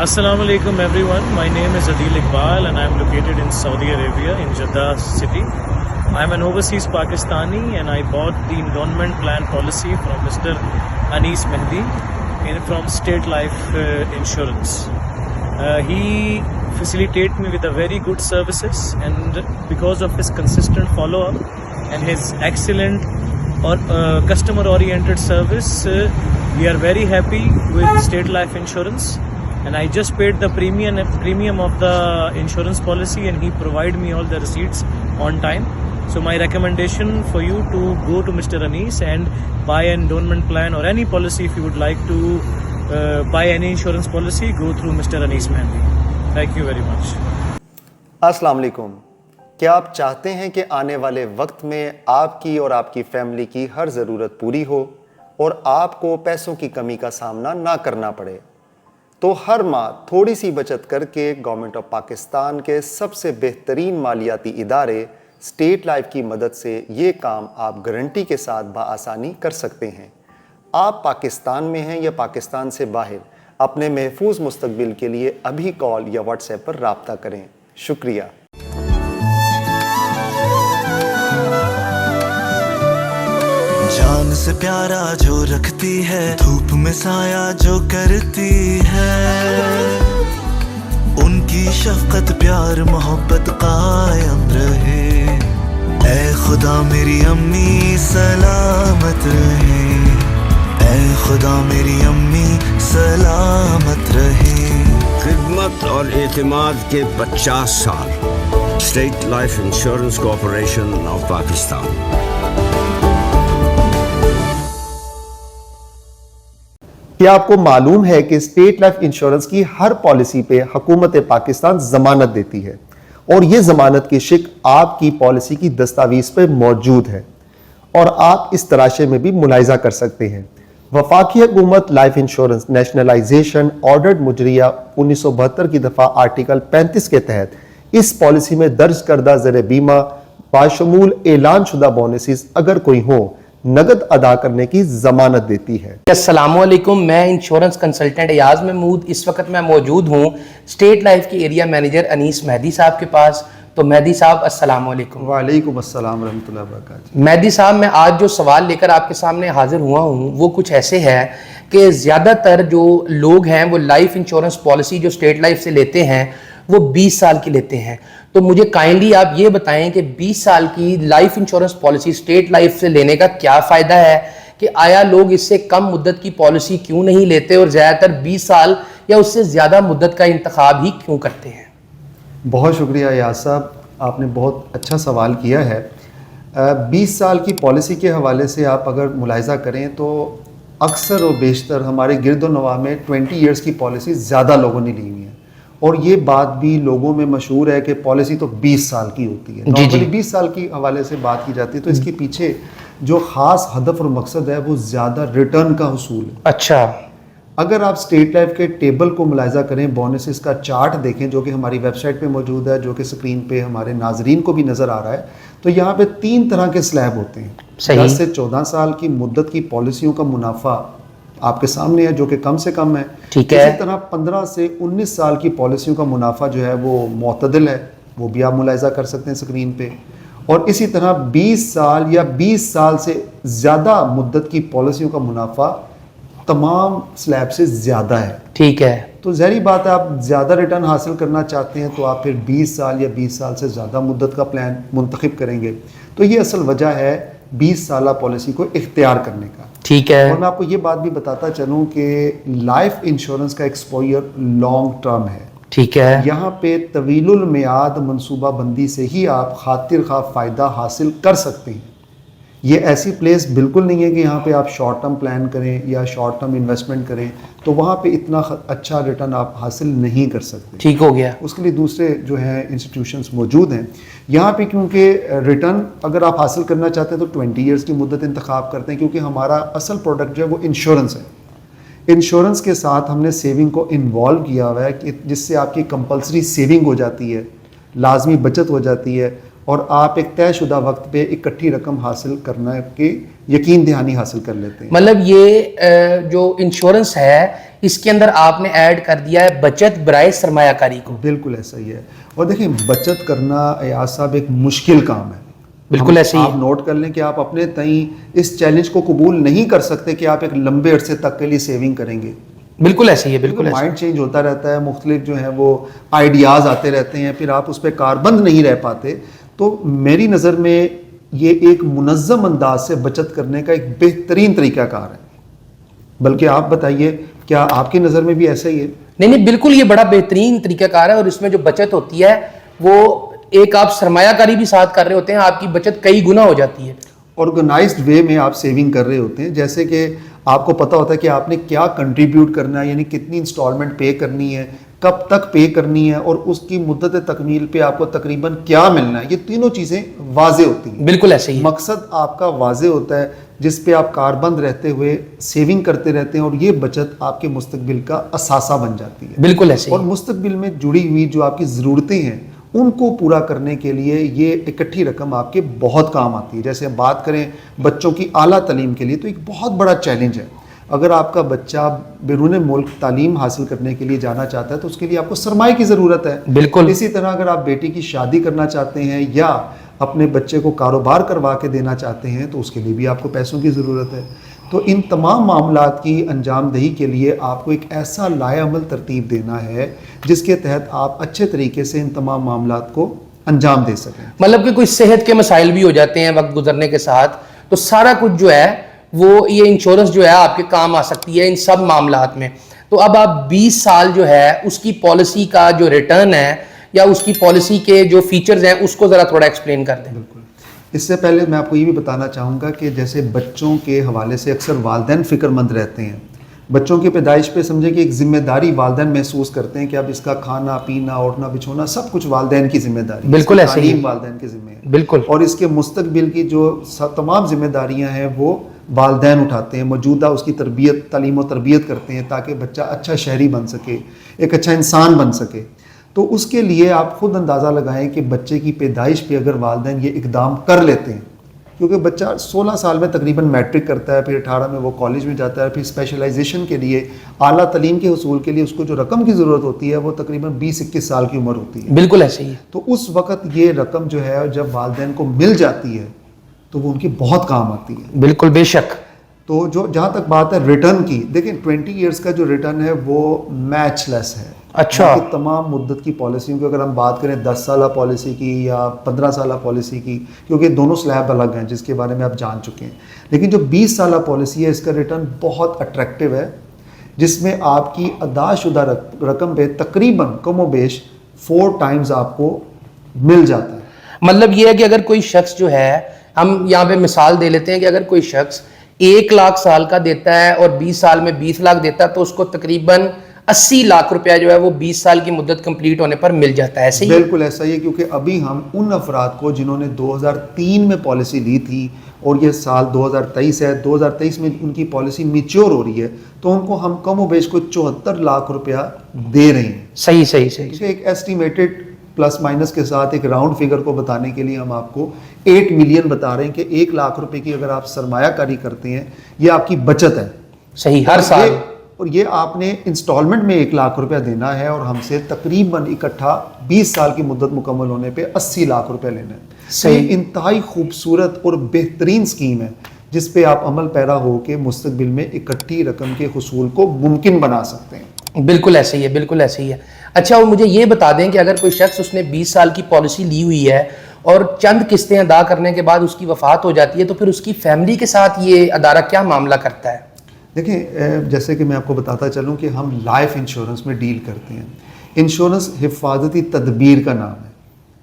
Assalamu alaikum everyone. My name is Adil Iqbal and I am located in Saudi Arabia in Jeddah city. I am an overseas Pakistani and I bought the endowment plan policy from Mr. Anis Mehdi from State Life Insurance. He facilitated me with a very good services, and because of his consistent follow-up and his excellent or customer oriented service, we are very happy with State Life Insurance. And I just paid the premium of the insurance policy, and he provided me all the receipts on time. So my recommendation for you to go to Mr. Anis and buy an endowment plan or any policy. If you would like to buy any insurance policy, go through Mr. Anis Mehdi. Thank you very much. السلام علیکم. کیا آپ چاہتے ہیں کہ آنے والے وقت میں آپ کی اور آپ کی فیملی کی ہر ضرورت پوری ہو اور آپ کو پیسوں کی کمی کا سامنا نہ کرنا پڑے؟ تو ہر ماہ تھوڑی سی بچت کر کے گورنمنٹ آف پاکستان کے سب سے بہترین مالیاتی ادارے اسٹیٹ لائف کی مدد سے یہ کام آپ گارنٹی کے ساتھ بآسانی کر سکتے ہیں. آپ پاکستان میں ہیں یا پاکستان سے باہر، اپنے محفوظ مستقبل کے لیے ابھی کال یا واٹس ایپ پر رابطہ کریں. شکریہ. جان سے پیارا جو رکھتی ہے، دھوپ میں سایہ جو کرتی ہے، ان کی شفقت پیار محبت قائم رہے. اے خدا میری امی سلامت رہے، اے خدا میری امی سلامت رہے. خدمت اور اعتماد کے 50 سال. State life insurance corporation of Pakistan. کیا آپ کو معلوم ہے کہ اسٹیٹ لائف انشورنس کی ہر پالیسی پہ حکومت پاکستان ضمانت دیتی ہے، اور یہ ضمانت کی شک آپ کی پالیسی کی دستاویز پہ موجود ہے، اور آپ اس تراشے میں بھی ملاحظہ کر سکتے ہیں. وفاقی حکومت لائف انشورنس نیشنلائزیشن آرڈرڈ مجریہ 1972 کی دفعہ آرٹیکل 35 کے تحت اس پالیسی میں درج کردہ زر بیمہ باشمول اعلان شدہ بونسز اگر کوئی ہوں نقد ادا کرنے کی ضمانت دیتی ہے. السلام علیکم. میں انشورنس کنسلٹنٹ ایاز محمود. اس وقت میں موجود ہوں اسٹیٹ لائف کے ایریا مینیجر انیس مہدی صاحب کے پاس. تو مہدی صاحب السلام علیکم. وعلیکم السلام ورحمۃ اللہ وبرکاتہ. مہدی صاحب، میں آج جو سوال لے کر آپ کے سامنے حاضر ہوا ہوں وہ کچھ ایسے ہے کہ زیادہ تر جو لوگ ہیں وہ لائف انشورنس پالیسی جو اسٹیٹ لائف سے لیتے ہیں وہ 20 سال کی لیتے ہیں. تو مجھے کائنڈلی آپ یہ بتائیں کہ 20 سال کی life insurance policy state life سے لینے کا کیا فائدہ ہے، کہ آیا لوگ اس سے کم مدت کی پالیسی کیوں نہیں لیتے اور زیادہ تر 20 سال یا اس سے زیادہ مدت کا انتخاب ہی کیوں کرتے ہیں؟ بہت شکریہ ایاز صاحب، آپ نے بہت اچھا سوال کیا ہے. 20 سال کی پالیسی کے حوالے سے آپ اگر ملاحظہ کریں تو اکثر و بیشتر ہمارے گرد و نواح میں 20 ایئرس کی پالیسی زیادہ لوگوں نے لی ہوئی ہیں، اور یہ بات بھی لوگوں میں مشہور ہے کہ پالیسی تو 20 سال کی ہوتی ہے. نارملی 20 سال کی حوالے سے بات کی جاتی ہے تو اس کے پیچھے جو خاص ہدف اور مقصد ہے وہ زیادہ ریٹرن کا حصول ہے. اچھا، اگر آپ اسٹیٹ لائف کے ٹیبل کو ملاحظہ کریں، بونسز کا چارٹ دیکھیں جو کہ ہماری ویب سائٹ پہ موجود ہے، جو کہ سکرین پہ ہمارے ناظرین کو بھی نظر آ رہا ہے، تو یہاں پہ 3 طرح کے سلیب ہوتے ہیں. 10 سے 14 سال کی مدت کی پالیسیوں کا منافع آپ کے سامنے ہے جو کہ کم سے کم ہے. ٹھیک ہے. اسی طرح 15 سے 19 سال کی پالیسیوں کا منافع جو ہے وہ معتدل ہے، وہ بھی آپ ملاحظہ کر سکتے ہیں سکرین پہ. اور اسی طرح 20 سال یا 20 سال سے زیادہ مدت کی پالیسیوں کا منافع تمام سلیب سے زیادہ ہے. ٹھیک ہے. تو ظاہری بات ہے، آپ زیادہ ریٹرن حاصل کرنا چاہتے ہیں تو آپ پھر 20 سال یا 20 سال سے زیادہ مدت کا پلان منتخب کریں گے. تو یہ اصل وجہ ہے 20 سالہ پالیسی کو اختیار کرنے کا. ٹھیک ہے. اور میں آپ کو یہ بات بھی بتاتا چلوں کہ لائف انشورنس کا ایکسپوئر لانگ ٹرم ہے. ٹھیک ہے. یہاں پہ طویل المیعاد منصوبہ بندی سے ہی آپ خاطر خواہ فائدہ حاصل کر سکتے ہیں. یہ ایسی پلیس بالکل نہیں ہے کہ یہاں پہ آپ شارٹ ٹرم پلان کریں یا شارٹ ٹرم انویسٹمنٹ کریں تو وہاں پہ اتنا اچھا ریٹرن آپ حاصل نہیں کر سکتے. ٹھیک ہو گیا. اس کے لیے دوسرے جو ہیں انسٹیٹیوشنز موجود ہیں. یہاں پہ کیونکہ ریٹرن اگر آپ حاصل کرنا چاہتے ہیں تو 20 ایئرس کی مدت انتخاب کرتے ہیں، کیونکہ ہمارا اصل پروڈکٹ جو ہے وہ انشورنس ہے. انشورنس کے ساتھ ہم نے سیونگ کو انوالو کیا ہوا ہے کہ جس سے آپ کی کمپلسری سیونگ ہو جاتی ہے، لازمی بچت ہو جاتی ہے، اور آپ ایک طے شدہ وقت پہ اکٹھی رقم حاصل کرنا کے یقین دہانی حاصل کر لیتے ہیں. مطلب یہ جو انشورنس ہے اس کے اندر آپ نے ایڈ کر دیا ہے بچت برائے سرمایہ کاری کو. بالکل ایسا ہی ہے. اور دیکھیں بچت کرنا ایاز صاحب ایک مشکل کام ہے. بالکل ایسے ہی آپ نوٹ کر لیں کہ آپ اپنے تئیں اس چیلنج کو قبول نہیں کر سکتے کہ آپ ایک لمبے عرصے تک کے لیے سیونگ کریں گے. بالکل ایسے ہی ہے. بالکل مائنڈ چینج ہوتا رہتا ہے, مختلف جو ہیں وہ آئیڈیاز آتے رہتے ہیں, پھر آپ اس پہ کاربند نہیں رہ پاتے. تو میری نظر میں یہ ایک منظم انداز سے بچت کرنے کا ایک بہترین طریقہ کار ہے. بلکہ آپ بتائیے کیا آپ کی نظر میں بھی ایسا ہی ہے؟ نہیں بالکل یہ بڑا بہترین طریقہ کار ہے, اور اس میں جو بچت ہوتی ہے وہ ایک آپ سرمایہ کاری بھی ساتھ کر رہے ہوتے ہیں, آپ کی بچت کئی گنا ہو جاتی ہے. آرگنائزڈ وے میں آپ سیونگ کر رہے ہوتے ہیں, جیسے کہ آپ کو پتہ ہوتا ہے کہ آپ نے کیا کنٹریبیوٹ کرنا ہے, یعنی کتنی انسٹالمنٹ پے کرنی ہے, کب تک پے کرنی ہے, اور اس کی مدت تکمیل پہ آپ کو تقریباً کیا ملنا ہے. یہ تینوں چیزیں واضح ہوتی ہیں. بالکل ایسے ہی. مقصد آپ کا واضح ہوتا ہے جس پہ آپ کاربند رہتے ہوئے سیونگ کرتے رہتے ہیں, اور یہ بچت آپ کے مستقبل کا اثاثہ بن جاتی ہے. بالکل ایسے ہی. اور مستقبل میں جڑی ہوئی جو آپ کی ضرورتیں ہیں ان کو پورا کرنے کے لیے یہ اکٹھی رقم آپ کے بہت کام آتی ہے. جیسے بات کریں بچوں کی اعلیٰ تعلیم کے لیے تو ایک بہت بڑا چیلنج ہے. اگر آپ کا بچہ بیرون ملک تعلیم حاصل کرنے کے لیے جانا چاہتا ہے تو اس کے لیے آپ کو سرمایہ کی ضرورت ہے. بالکل. اسی طرح اگر آپ بیٹی کی شادی کرنا چاہتے ہیں یا اپنے بچے کو کاروبار کروا کے دینا چاہتے ہیں تو اس کے لیے بھی آپ کو پیسوں کی ضرورت ہے. تو ان تمام معاملات کی انجام دہی کے لیے آپ کو ایک ایسا لائحہ عمل ترتیب دینا ہے جس کے تحت آپ اچھے طریقے سے ان تمام معاملات کو انجام دے سکیں. مطلب کہ کوئی صحت کے مسائل بھی ہو جاتے ہیں وقت گزرنے کے ساتھ, تو سارا کچھ جو ہے وہ یہ انشورنس جو ہے آپ کے کام آ سکتی ہے ان سب معاملات میں. تو اب آپ 20 سال جو ہے اس کی پالیسی کا جو ریٹرن ہے یا اس کی پالیسی کے جو فیچرز ہیں اس کو ذرا تھوڑا ایکسپلین کر دیں. بالکل. اس سے پہلے میں آپ کو یہ بھی بتانا چاہوں گا کہ جیسے بچوں کے حوالے سے اکثر والدین فکر مند رہتے ہیں. بچوں کی پیدائش پہ سمجھے کہ ایک ذمہ داری والدین محسوس کرتے ہیں کہ اب اس کا کھانا پینا اٹھنا بچھونا سب کچھ والدین کی ذمہ داری. بالکل ایسے ہی. والدین کے ذمہ ہے. بالکل. اور اس کے مستقبل کی جو تمام ذمہ داریاں ہیں وہ والدین اٹھاتے ہیں. موجودہ اس کی تربیت تعلیم و تربیت کرتے ہیں تاکہ بچہ اچھا شہری بن سکے, ایک اچھا انسان بن سکے. تو اس کے لیے آپ خود اندازہ لگائیں کہ بچے کی پیدائش پہ اگر والدین یہ اقدام کر لیتے ہیں, کیونکہ بچہ 16 سال میں تقریباً میٹرک کرتا ہے, پھر 18 میں وہ کالج میں جاتا ہے, پھر اسپیشلائزیشن کے لیے اعلیٰ تعلیم کے حصول کے لیے اس کو جو رقم کی ضرورت ہوتی ہے وہ تقریباً 20-21 سال کی عمر ہوتی ہے. بالکل ایسے ہی. تو اس وقت یہ رقم جو ہے جب والدین کو مل جاتی ہے تو وہ ان کی بہت کام آتی ہے. بالکل بے شک. تو جو جہاں تک بات ہے ریٹرن کی, دیکھیں 20 ایئرس کا جو ریٹرن ہے وہ میچ لیس ہے. اچھا. تمام مدت کی پالیسیوں کی اگر ہم بات کریں 10 سالہ پالیسی کی یا 15 سالہ پالیسی کی, کیونکہ دونوں سلیب الگ ہیں جس کے بارے میں آپ جان چکے ہیں, لیکن جو 20 سالہ پالیسی ہے اس کا ریٹرن بہت اٹریکٹیو ہے جس میں آپ کی ادا شدہ رقم پہ تقریباً کم و بیش 4 ٹائمز آپ کو مل جاتا ہے. مطلب یہ ہے کہ اگر کوئی شخص جو ہے, ہم یہاں پہ مثال دے لیتے ہیں کہ اگر کوئی شخص 1 لاکھ سال کا دیتا ہے اور 20 سال میں 20 لاکھ دیتا ہے تو اس کو تقریباً 80 لاکھ روپیہ جو ہے وہ 20 سال کی مدت کمپلیٹ ہونے پر مل جاتا ہے. ایسے ہی. بالکل ایسا ہی ہے, کیونکہ ابھی ہم ان افراد کو جنہوں نے 2003 میں پالیسی لی تھی اور یہ سال 2023 ہے, 2023 میں ان کی پالیسی میچور ہو رہی ہے, تو ان کو ہم کم و بیش کو 74 لاکھ روپیہ دے رہے ہیں. صحیح صحیح صحیح. کیونکہ ایک ایسٹیمیٹڈ پلس مائنس کے ساتھ ایک راؤنڈ فگر کو بتانے کے لیے ہم آپ کو 8 ملین بتا رہے ہیں کہ 1 لاکھ روپے کی اگر آپ سرمایہ کاری کرتے ہیں یہ آپ کی بچت ہے. صحیح. ہر سال. اور یہ آپ نے انسٹالمنٹ میں 1 لاکھ روپیہ دینا ہے اور ہم سے تقریباً اکٹھا 20 سال کی مدت مکمل ہونے پہ 80 لاکھ روپیہ لینا ہے. صحیح. یہ انتہائی خوبصورت اور بہترین اسکیم ہے جس پہ آپ عمل پیرا ہو کے مستقبل میں اکٹھی رقم کے حصول کو ممکن بنا سکتے ہیں. بالکل ایسے ہی ہے. بالکل ایسے ہی ہے. اچھا, اور مجھے یہ بتا دیں کہ اگر کوئی شخص اس نے 20 سال کی پالیسی لی ہوئی ہے اور چند قسطیں ادا کرنے کے بعد اس کی وفات ہو جاتی ہے تو پھر اس کی فیملی کے ساتھ یہ ادارہ کیا معاملہ کرتا ہے؟ دیکھیں, جیسے کہ میں آپ کو بتاتا چلوں کہ ہم لائف انشورنس میں ڈیل کرتے ہیں. انشورنس حفاظتی تدبیر کا نام ہے,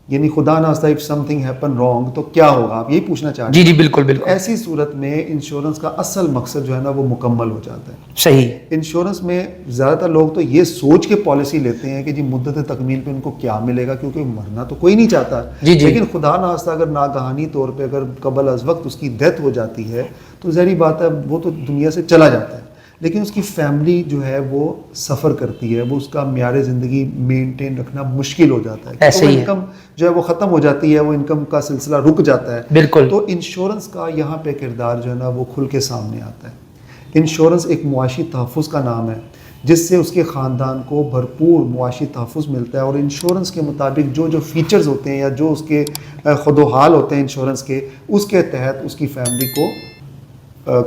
یعنی خدا ناخواستہ of something happen wrong تو کیا ہوگا, آپ یہی پوچھنا چاہتے ہیں. جی جی بالکل بالکل. ایسی صورت میں انشورنس کا اصل مقصد جو ہے نا وہ مکمل ہو جاتا ہے. صحیح. انشورنس میں زیادہ تر لوگ تو یہ سوچ کے پالیسی لیتے ہیں کہ جی مدت تکمیل پہ ان کو کیا ملے گا, کیونکہ مرنا تو کوئی نہیں چاہتا. جی جی. لیکن خدا ناخواستہ اگر ناگہانی طور پہ اگر قبل از وقت اس کی ڈیتھ ہو جاتی ہے تو ظاہری بات ہے وہ تو دنیا سے چلا جاتا ہے. لیکن اس کی فیملی جو ہے وہ سفر کرتی ہے, وہ اس کا معیار زندگی مینٹین رکھنا مشکل ہو جاتا ہے, ایسے ہی ہے. انکم جو ہے وہ ختم ہو جاتی ہے, وہ انکم کا سلسلہ رک جاتا ہے. بالکل. تو انشورنس کا یہاں پہ کردار جو ہے نا وہ کھل کے سامنے آتا ہے. انشورنس ایک معاشی تحفظ کا نام ہے جس سے اس کے خاندان کو بھرپور معاشی تحفظ ملتا ہے, اور انشورنس کے مطابق جو فیچرز ہوتے ہیں یا جو اس کے خد و حال ہوتے ہیں انشورنس کے, اس کے تحت اس کی فیملی کو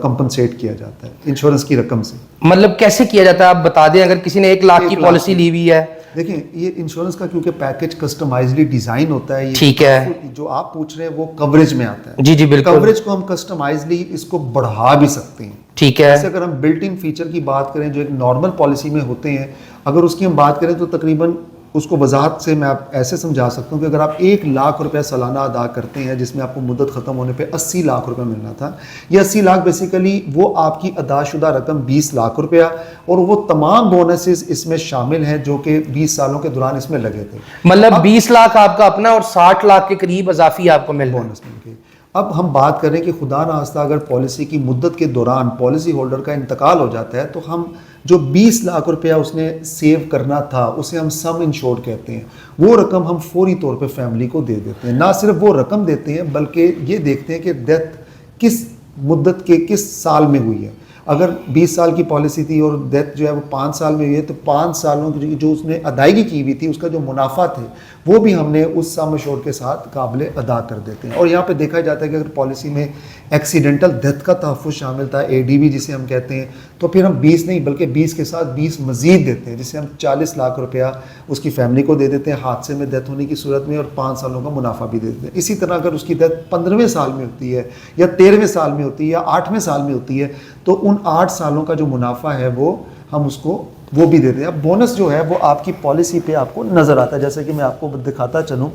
کمپنسیٹ کیا جاتا ہے انشورنس کی رقم سے. مطلب کیسے کیا جاتا ہے آپ بتا دیں, اگر کسی نے 1 لاکھ کی پالیسی لی ہوئی ہے. دیکھیں یہ انشورنس کا کیونکہ پیکج کسٹمائزلی ڈیزائن ہوتا ہے, ٹھیک ہے, جو آپ پوچھ رہے ہیں وہ کوریج میں آتا ہے. جی جی بالکل. کوریج کو ہم کسٹمائزلی اس کو بڑھا بھی سکتے ہیں. ٹھیک ہے. جیسے اگر ہم بلٹ ان فیچر کی بات کریں جو ایک نارمل پالیسی میں ہوتے ہیں, اگر اس کی ہم بات کریں تو تقریباً اس کو وضاحت سے میں آپ ایسے سمجھا سکتا ہوں کہ اگر آپ 1 لاکھ روپے سالانہ ادا کرتے ہیں جس میں آپ کو مدت ختم ہونے پہ 80 لاکھ روپے ملنا تھا, یہ 80 لاکھ بیسیکلی وہ آپ کی ادا شدہ رقم 20 لاکھ روپیہ, اور وہ تمام بونسز اس میں شامل ہیں جو کہ 20 سالوں کے دوران اس میں لگے تھے. مطلب 20 لاکھ آپ کا اپنا اور 60 لاکھ کے قریب اضافی آپ کو مل بونس مل گئی. اب ہم بات کریں کہ خدا نخواستہ اگر پالیسی کی مدت کے دوران پالیسی ہولڈر کا انتقال ہو جاتا ہے تو ہم جو 20 لاکھ روپیہ اس نے سیو کرنا تھا اسے ہم سم انشورڈ کہتے ہیں, وہ رقم ہم فوری طور پہ فیملی کو دے دیتے ہیں. نہ صرف وہ رقم دیتے ہیں بلکہ یہ دیکھتے ہیں کہ ڈیتھ کس مدت کے کس سال میں ہوئی ہے. اگر 20 سال کی پالیسی تھی اور ڈیتھ جو ہے وہ 5 سال میں ہوئی ہے تو 5 سالوں کی جو اس نے ادائیگی کی ہوئی تھی اس کا جو منافع تھے وہ بھی ہم نے اس سم ایشورڈ کے ساتھ قابل ادا کر دیتے ہیں. اور یہاں پہ دیکھا جاتا ہے کہ اگر پالیسی میں ایکسیڈنٹل ڈیتھ کا تحفظ شامل تھا, ADB جسے ہم کہتے ہیں, تو پھر ہم 20 نہیں بلکہ 20 کے ساتھ 20 مزید دیتے ہیں, جسے ہم 40 لاکھ روپیہ اس کی فیملی کو دے دیتے ہیں حادثے میں ڈیتھ ہونے کی صورت میں, اور 5 سالوں کا منافع بھی دے دیتے ہیں. اسی طرح اگر اس کی ڈیتھ 15ویں سال میں ہوتی ہے یا 13ویں سال میں ہوتی ہے یا 8ویں سال میں ہوتی ہے تو ان 8 سالوں کا جو منافع ہے وہ ہم اس کو وہ بھی دیتے ہیں. اب بونس جو ہے وہ آپ کی پالیسی پہ آپ کو نظر آتا ہے, جیسے کہ میں آپ کو دکھاتا چلوں.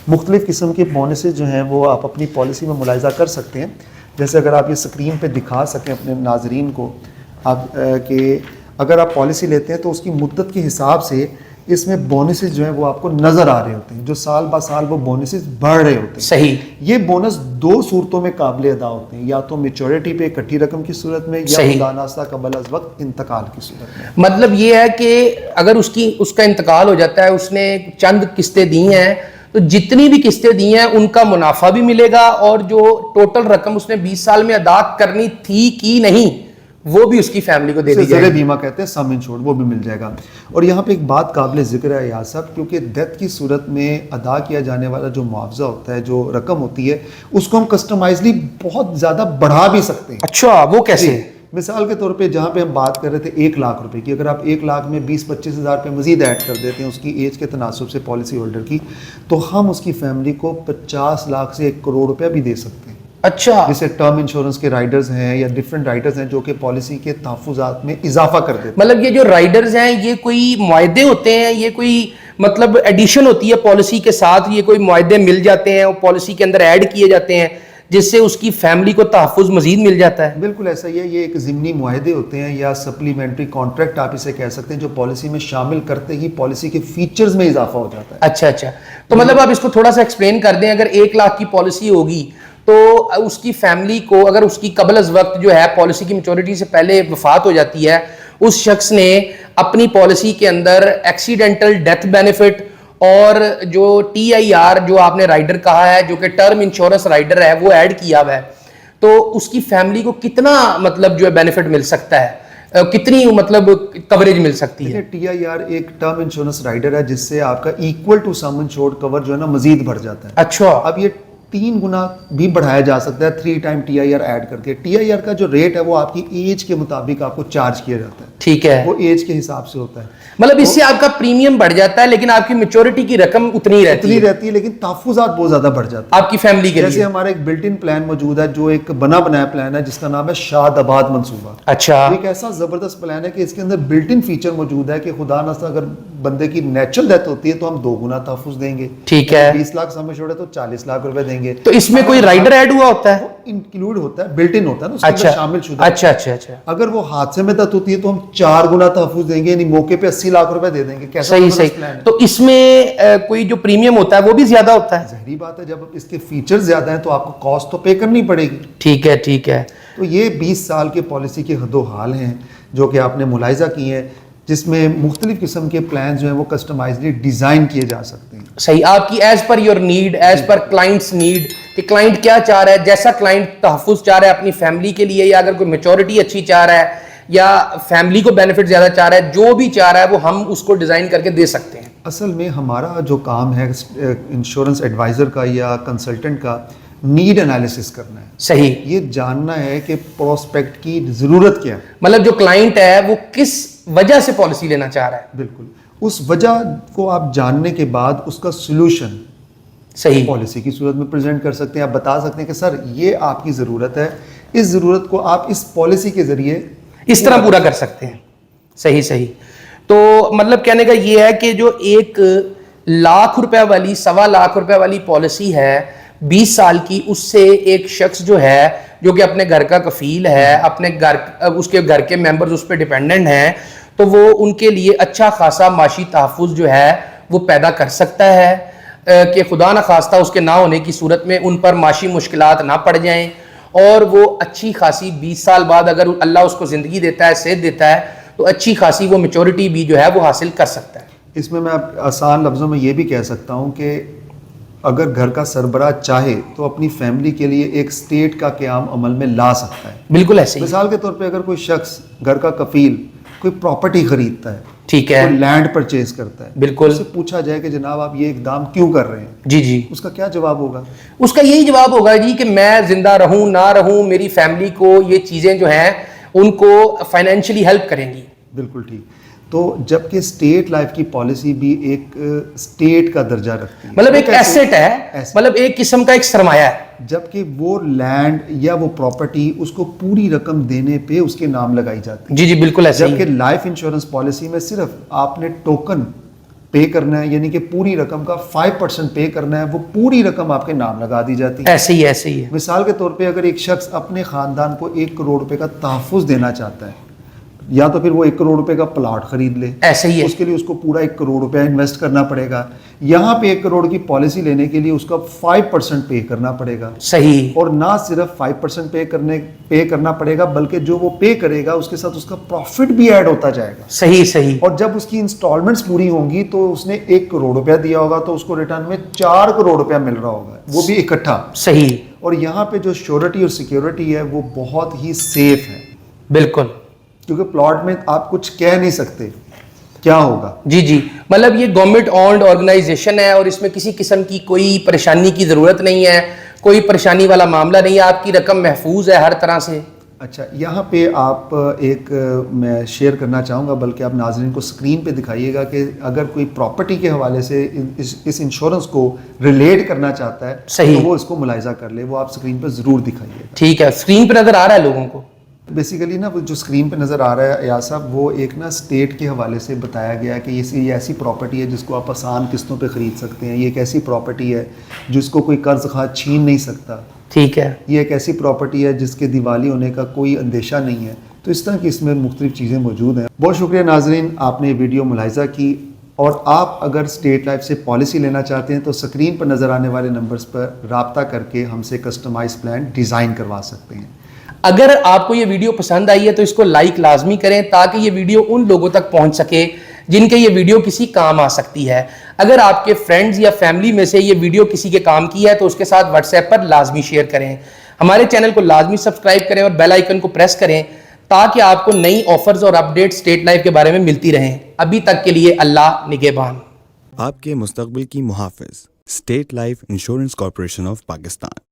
مختلف قسم کے بونسز جو ہیں وہ آپ اپنی پالیسی میں ملاحظہ کر سکتے ہیں. جیسے اگر آپ یہ اسکرین پہ دکھا سکیں اپنے ناظرین کو آپ کہ اگر آپ پالیسی لیتے ہیں تو اس کی مدت کے حساب سے اس میں بونسز جو ہیں وہ آپ کو نظر آ رہے ہوتے ہیں, جو سال با سال وہ بونسز بڑھ رہے ہوتے ہیں. صحیح. یہ بونس 2 صورتوں میں قابل ادا ہوتے ہیں, یا تو میچورٹی پہ اکٹھی رقم کی صورت میں, یا خدا نخواستہ قبل از وقت انتقال کی صورت میں. مطلب یہ ہے کہ اگر اس کا انتقال ہو جاتا ہے, اس نے چند قسطیں دی ہیں, تو جتنی بھی قسطیں دی ہیں ان کا منافع بھی ملے گا, اور جو ٹوٹل رقم اس نے 20 سال میں ادا کرنی تھی کی نہیں وہ بھی اس کی فیملی کو دے دی جائے گی. بیمہ کہتے ہیں سم انشورڈ, وہ بھی مل جائے گا. اور یہاں پہ ایک بات قابل ذکر ہے یار صاحب, کیونکہ ڈیتھ کی صورت میں ادا کیا جانے والا جو معاوضہ ہوتا ہے, جو رقم ہوتی ہے, اس کو ہم کسٹمائزلی بہت زیادہ بڑھا بھی سکتے ہیں. اچھا, وہ کیسے؟ مثال کے طور پہ جہاں پہ ہم بات کر رہے تھے 1 لاکھ روپے کی, اگر آپ 1 لاکھ میں 20-25 ہزار روپے مزید ایڈ کر دیتے ہیں اس کی ایج کے تناسب سے پالیسی ہولڈر کی, تو ہم اس کی فیملی کو 50 لاکھ سے 1 کروڑ روپیہ بھی دے سکتے ہیں. اچھا. جیسے ٹرم انشورنس کے رائڈرز ہیں یا ڈیفرنٹ رائڈرز ہیں جو کہ پالیسی کے تحفظات میں اضافہ کر دیتے ہیں. مطلب یہ جو رائڈرز ہیں یہ کوئی معاہدے ہوتے ہیں, یہ کوئی مطلب ایڈیشن ہوتی ہے پالیسی کے ساتھ, یہ کوئی معاہدے مل جاتے ہیں اور پالیسی کے اندر ایڈ کیے جاتے ہیں جس سے اس کی فیملی کو تحفظ مزید مل جاتا ہے؟ بالکل ایسا ہی ہے, یہ ایک ضمنی معاہدے ہوتے ہیں یا سپلیمنٹری کانٹریکٹ آپ اسے کہہ سکتے ہیں, جو پالیسی میں شامل کرتے ہی پالیسی کے فیچرز میں اضافہ ہو جاتا ہے. اچھا, تو مطلب آپ اس کو تھوڑا سا ایکسپلین کر دیں. اگر 1 لاکھ کی پالیسی ہوگی تو اس کی فیملی کو, اگر اس کی قبل از وقت جو ہے پالیسی کی میچورٹی سے پہلے وفات ہو جاتی ہے, اس شخص نے اپنی پالیسی کے اندر ایکسیڈنٹل ڈیتھ بینیفٹ اور جو TIR جو آپ نے رائڈر کہا ہے جو کہ ٹرم انشورنس رائڈر ہے وہ ایڈ کیا ہوا ہے, تو اس کی فیملی کو کتنا مطلب جو ہے بینیفٹ مل سکتا ہے, کتنی مطلب کوریج مل سکتی ہے؟ TIR ایک ٹرم انشورنس رائڈر ہے جس سے آپ کا ایکول ٹو سم انشورڈ کور جو ہے نا مزید بڑھ جاتا ہے. اچھا. اب یہ 3 گنا بھی بڑھایا جا سکتا ہے 3 ٹائم TIR ایڈ کر کے. TIR کا جو ریٹ ہے وہ آپ کی ایج کے مطابق آپ کو چارج کیا جاتا ہے. ٹھیک ہے, وہ ایج کے حساب سے ہوتا ہے. مطلب اس سے آپ کا پریمیم بڑھ جاتا ہے لیکن آپ کی میچورٹی کی رقم اتنی رہتی ہے لیکن تحفظات بہت زیادہ بڑھ جاتے ہیں آپ کی فیملی کے لیے. جیسے ہمارا ایک بلٹ ان پلان موجود ہے جو ایک بنا بنایا پلان ہے جس کا نام ہے شاد آباد منصوبہ. اچھا. ایک ایسا زبردست پلان ہے کہ اس کے اندر بلٹ ان فیچر موجود ہے کہ خدا نخواستہ اگر بندے کی نیچرل ڈیتھ ہوتی ہے تو ہم 2 گنا تحفظ دیں گے. ٹھیک ہے. 20 لاکھ سم انشورڈ ہے تو 40 لاکھ روپے دیں گے. تو اس میں کوئی رائڈر ایڈ ہوا ہوتا ہے؟ انکلوڈ ہوتا ہے, بلٹ ان ہوتا ہے نا, اس کے اندر شامل شدہ. اچھا. اگر وہ حادثے میں ڈیتھ ہوتی ہے تو ہم 4 گنا تحفظ دیں گے, یعنی موقع پہ 80 لاکھ روپے دے دیں گے. صحیح. تو اس میں کوئی جو پریمیم ہوتا ہے وہ بھی زیادہ ہوتا ہے؟ ظاہری بات ہے, جب اس کے فیچر زیادہ ہیں تو آپ کو کاسٹ تو پے کرنی پڑے گی. ٹھیک ہے. تو یہ 20 سال کے پالیسی کے حد و حال ہیں جو کہ آپ نے ملاحظہ کی ہیں، جس میں مختلف قسم کے پلانز جو ہیں وہ کسٹمائزڈلی ڈیزائن کیے جا سکتے ہیں. صحیح، آپ کی as per your need, as per clients need, کہ کلائنٹ کیا چاہ رہا ہے، جیسا کلائنٹ تحفظ چاہ رہا ہے اپنی فیملی کے لیے، یا اگر کوئی میچورٹی اچھی چاہ رہا ہے یا فیملی کو بینیفٹ زیادہ چاہ رہا ہے، جو بھی چاہ رہا ہے وہ ہم اس کو ڈیزائن کر کے دے سکتے ہیں. اصل میں ہمارا جو کام ہے انشورنس ایڈوائزر کا یا کنسلٹنٹ کا، نیڈ انالیسس کرنا ہے. صحیح، یہ جاننا ہے کہ پروسپیکٹ کی ضرورت کیا ہے. مطلب جو کلائنٹ ہے وہ کس وجہ سے پالیسی لینا چاہ رہا ہے. بالکل، اس وجہ کو آپ جاننے کے بعد اس کا سلوشن صحیح، پالیسی کی صورت میں پریزنٹ کر سکتے ہیں. آپ بتا سکتے ہیں کہ سر یہ آپ کی ضرورت ہے، اس ضرورت کو آپ اس پالیسی کے ذریعے اس طرح پورا کر سکتے ہیں. صحیح صحیح. تو مطلب کہنے کا یہ ہے کہ جو 1,00,000 روپے والی 1,25,00,000 روپے والی پالیسی ہے 20 سال کی، اس سے ایک شخص جو ہے جو کہ اپنے گھر کا کفیل ہے، اپنے گھر اس کے گھر کے ممبرز اس پہ ڈیپینڈنٹ ہیں، تو وہ ان کے لیے اچھا خاصا معاشی تحفظ جو ہے وہ پیدا کر سکتا ہے کہ خدا نہ خواستہ اس کے نہ ہونے کی صورت میں ان پر معاشی مشکلات نہ پڑ جائیں، اور وہ اچھی خاصی 20 سال بعد اگر اللہ اس کو زندگی دیتا ہے، صحت دیتا ہے، تو اچھی خاصی وہ میچورٹی بھی جو ہے وہ حاصل کر سکتا ہے. اس میں آسان لفظوں میں یہ بھی کہہ سکتا ہوں کہ اگر گھر کا سربراہ چاہے تو اپنی فیملی کے لیے ایک اسٹیٹ کا قیام عمل میں لا سکتا ہے. بالکل ایسے ہی. مثال کے طور پہ اگر کوئی شخص گھر کا کفیل کوئی پراپرٹی خریدتا ہے، ٹھیک ہے، کوئی لینڈ پرچیز کرتا ہے، بالکل، اس سے پوچھا جائے کہ جناب آپ یہ اقدام کیوں کر رہے ہیں، جی جی، اس کا کیا جواب ہوگا؟ اس کا یہی جواب ہوگا جی کہ میں زندہ رہوں نہ رہوں، میری فیملی کو یہ چیزیں جو ہیں ان کو فائنینشلی ہیلپ کریں گی. بالکل ٹھیک. تو جبکہ اسٹیٹ لائف کی پالیسی بھی ایک اسٹیٹ کا درجہ رکھتی ہے، مطلب ایک ایسٹ ہے، مطلب ایک قسم کا ایک سرمایہ ہے. جبکہ وہ لینڈ یا وہ پراپرٹی اس کو پوری رقم دینے پہ اس کے نام لگائی جاتی ہے. جی جی بالکل ایسے ہی. جبکہ لائف انشورنس پالیسی میں صرف آپ نے ٹوکن پے کرنا ہے، یعنی کہ پوری رقم کا 5% پے کرنا ہے، وہ پوری رقم آپ کے نام لگا دی جاتی ہے. ایسے ہی ایسے ہی ہے. مثال کے طور پہ اگر ایک شخص اپنے خاندان کو 1 کروڑ روپے کا تحفظ دینا چاہتا ہے، یا تو پھر وہ 1 کروڑ روپے کا پلاٹ خرید لے، ایسے ہی ہے. اس کے لیے اس کو پورا 1 کروڑ روپے انویسٹ کرنا پڑے گا. یہاں پہ 1 کروڑ کی پالیسی لینے کے لیے اس کا 5% پے کرنا پڑے گا. صحیح. اور نہ صرف 5% پے کرنا پڑے گا، بلکہ جو وہ پے کرے گا اس کے ساتھ اس کا پروفٹ بھی ایڈ ہوتا جائے گا. صحیح صحیح. اور جب اس کی انسٹالمنٹس پوری ہوں گی تو اس نے 1 کروڑ روپیہ دیا ہوگا تو اس کو ریٹرن میں 4 کروڑ روپیہ مل رہا ہوگا، وہ بھی اکٹھا. صحیح. اور یہاں پہ جو شیورٹی اور سیکیورٹی ہے وہ بہت ہی سیف ہے. بالکل. کیونکہ پلاٹ میں آپ کچھ کہہ نہیں سکتے کیا ہوگا. جی جی، مطلب یہ گورنمنٹ اونڈ آرگنائزیشن ہے اور اس میں کسی قسم کی کوئی پریشانی کی ضرورت نہیں ہے، کوئی پریشانی والا معاملہ نہیں ہے، آپ کی رقم محفوظ ہے ہر طرح سے. اچھا، یہاں پہ آپ ایک میں شیئر کرنا چاہوں گا، بلکہ آپ ناظرین کو اسکرین پہ دکھائیے گا کہ اگر کوئی پراپرٹی کے حوالے سے اس انشورنس کو ریلیٹ کرنا چاہتا ہے صحیح، تو وہ اس کو ملاحظہ کر لے. وہ آپ اسکرین پہ ضرور دکھائیے گا. ٹھیک ہے، اسکرین پہ نظر آ رہا ہے لوگوں کو. بیسیکلی نا وہ جو اسکرین پہ نظر آ رہا ہے ایاز صاحب، وہ ایک نا اسٹیٹ کے حوالے سے بتایا گیا ہے کہ یہ ایسی پراپرٹی ہے جس کو آپ آسان قسطوں پہ خرید سکتے ہیں. یہ ایک ایسی پراپرٹی ہے جس کو کوئی قرض خواہ چھین نہیں سکتا. ٹھیک ہے. یہ ایک ایسی پراپرٹی ہے جس کے دیوالی ہونے کا کوئی اندیشہ نہیں ہے. تو اس طرح کی اس میں مختلف چیزیں موجود ہیں. بہت شکریہ ناظرین، آپ نے یہ ویڈیو ملاحظہ کی. اور آپ اگر اسٹیٹ لائف سے پالیسی لینا چاہتے ہیں تو اسکرین پر نظر آنے والے نمبرز پر رابطہ کر کے ہم سے کسٹمائز پلان ڈیزائن کروا سکتے ہیں. اگر آپ کو یہ ویڈیو پسند آئی ہے تو اس کو لائک لازمی کریں تاکہ یہ ویڈیو ان لوگوں تک پہنچ سکے جن کے یہ ویڈیو کسی کام آ سکتی ہے. اگر آپ کے فرینڈز یا فیملی میں سے یہ ویڈیو کسی کے کام کی ہے تو اس کے ساتھ واٹس ایپ پر لازمی شیئر کریں. ہمارے چینل کو لازمی سبسکرائب کریں اور بیل آئیکن کو پریس کریں تاکہ آپ کو نئی آفرز اور اپڈیٹ اسٹیٹ لائف کے بارے میں ملتی رہیں. ابھی تک کے لیے اللہ نگہبان. آپ کے مستقبل کی محافظ state life insurance corporation of Pakistan.